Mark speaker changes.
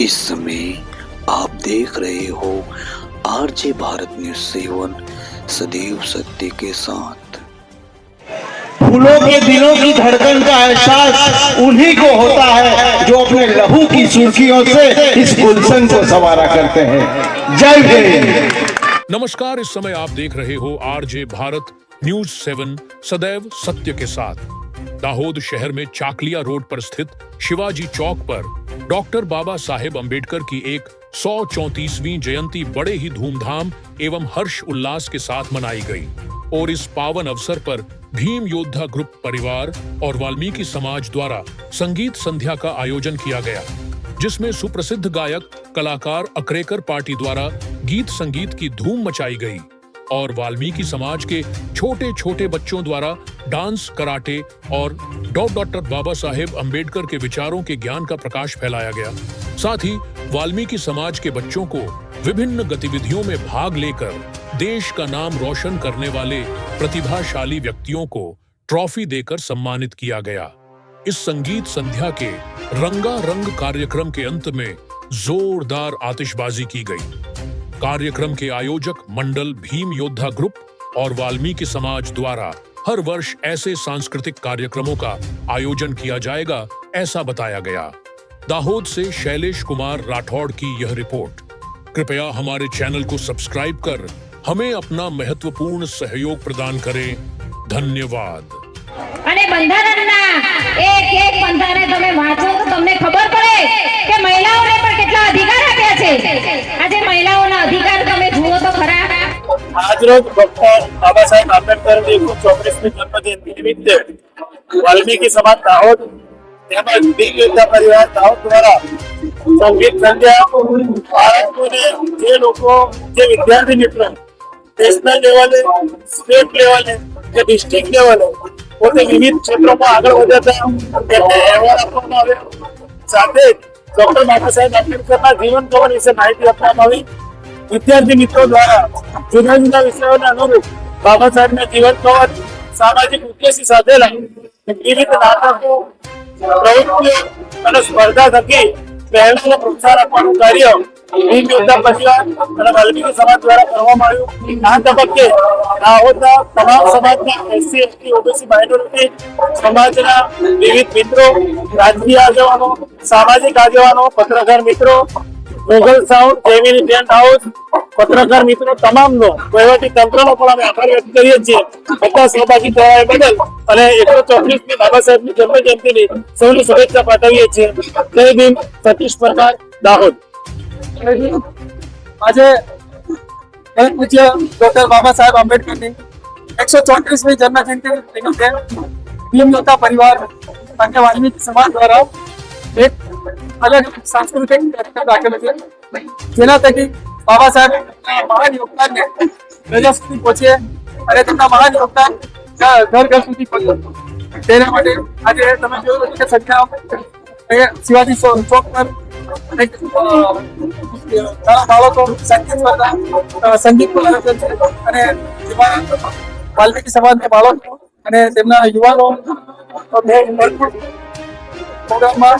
Speaker 1: इस समय आप देख रहे हो आरजे भारत न्यूज 7 सदैव सत्य के साथ।
Speaker 2: फूलों के दिलों की धड़कन का एहसास उन्हीं को होता है जो अपने लहू की सुर्खियों से इस गुलशन को संवारा करते हैं। जय हिंद।
Speaker 3: नमस्कार, इस समय आप देख रहे हो आरजे भारत न्यूज 7 सदैव सत्य के साथ। दाहोद शहर में चाकलिया रोड पर स्थित शिवाजी चौक पर डॉक्टर बाबा साहेब अंबेडकर की एक 134वीं जयंती बड़े ही धूमधाम एवं हर्ष उल्लास के साथ मनाई गई और इस पावन अवसर पर भीम योद्धा ग्रुप परिवार और वाल्मीकि समाज द्वारा संगीत संध्या का आयोजन किया गया, जिसमें सुप्रसिद्ध गायक कलाकार अकरेकर पार्टी द्वारा गीत संगीत की धूम मचाई गई और वाल्मीकि समाज के छोटे छोटे बच्चों द्वारा डांस, कराटे और डॉक्टर बाबा साहेब अंबेडकर के विचारों के ज्ञान का प्रकाश फैलाया गया। साथ ही वाल्मीकि समाज के बच्चों को विभिन्न गतिविधियों में भाग लेकर देश का नाम रोशन करने वाले प्रतिभाशाली व्यक्तियों को ट्रॉफी देकर सम्मानित किया गया। इस संगीत संध्या के रंगारंग कार्यक्रम के अंत में जोरदार आतिशबाजी की गई। कार्यक्रम के आयोजक मंडल भीम योद्धा ग्रुप और वाल्मीकि समाज द्वारा हर वर्ष ऐसे सांस्कृतिक कार्यक्रमों का आयोजन किया जाएगा, ऐसा बताया गया। दाहोद से शैलेश कुमार राठौड़ की यह रिपोर्ट। कृपया हमारे चैनल को सब्सक्राइब कर हमें अपना महत्वपूर्ण सहयोग प्रदान करें। धन्यवाद।
Speaker 4: અને બંધારણના એક બંધારણને તમે વાંચો તો તમને ખબર પડે કે મહિલાઓને પણ કેટલા અધિકાર આપ્યા છે। આજે મહિલાઓના અધિકાર તમે જુઓ તો ખરા।
Speaker 5: આજરોજ ડોક્ટર બાબા સાહેબ આંબેડકરની 134મી જન્મજયંતિ નિમિત્તે વાલ્મીકि સમાજ દાહોદ તેમજ ભીમ યોદ્ધા પરિવાર દાહોદ દ્વારા સંગીત સંધ્યા બાળકોને જે લોકો જે વિદ્યાર્થી મિત્રો નેશનલ લેવલે, સ્ટેટ લેવલે કે ડિસ્ટ્રિક્ટ લેવલે પોતે વિવિધ ક્ષેત્રોમાં આગળ વધ્યા હતા તેમને એવોર્ડ આપવામાં આવ્યો। સાથે ડોક્ટર બાબા સાહેબ આંબેડકરના જીવન કવન વિશે માહિતી આપવામાં આવી। વિદ્યાર્થી મિત્રો દ્વારા જુદા જુદા વિષયોને અનુરૂપ બાબા સાહેબના જીવન કવન, સામાજિક ઉદ્દેશી સાધેલા વિવિધ નાટકો, પ્રવૃત્તિઓ અને સ્પર્ધા થકી બહેનોને પ્રોત્સાહન આપવાનું કાર્ય ભીમ યોદ્ધા પરિવાર અને વાલ્મીકि સમાજ દ્વારા કરવામાં આવ્યું। આ તબક્કે દાહોદના તમામ સમાજના એસસી, એસટી, ઓબીસી, માઇનોરિટી સમાજના વિવિધ મિત્રો, રાજકીય આગેવાનો, સામાજિક આગેવાનો, પત્રકાર મિત્રો, Google sound, Gemini tent house, પત્રકાર મિત્રો તમામનો વહીવટી તંત્રનો પણ અમે આભાર વ્યક્ત કરીએ છીએ। બધા સહભાગી થવા બદલ અને 134મી બાબા સાહેબની જન્મજયંતિની સૌની શુભેચ્છા પાઠવીએ છીએ। જય ભીમ, સતીશ પરમાર, દાહોદ।
Speaker 6: આજે પરમ પૂજ્ય ડોક્ટર બાબા સાહેબ આંબેડકરની 134મી જન્મજયંતિ નિમિત્તે ભીમ યોદ્ધા પરિવાર અને વાલ્મીકि સમાજ દ્વારા એક અલગ સાંસ્કૃતિક કાર્યક્રમ રાખેલો છે, જેના થકી બાબા સાહેબ મહાન યોગદાનને પ્રજા સુધી પહોંચે અને તેમના મહાન યોગદાન ઘર ઘર સુધી પહોંચે। તેના માટે આજે તમે જોયું કે સંખ્યા શિવાજી ચોક પર બાળકો સંગીત સ્પર્ધા, સંગીતનું આયોજન છે અને જેમાં વાલ્મીકિ સમાજના બાળકો અને તેમના યુવાનો ભરપૂર પ્રોગ્રામમાં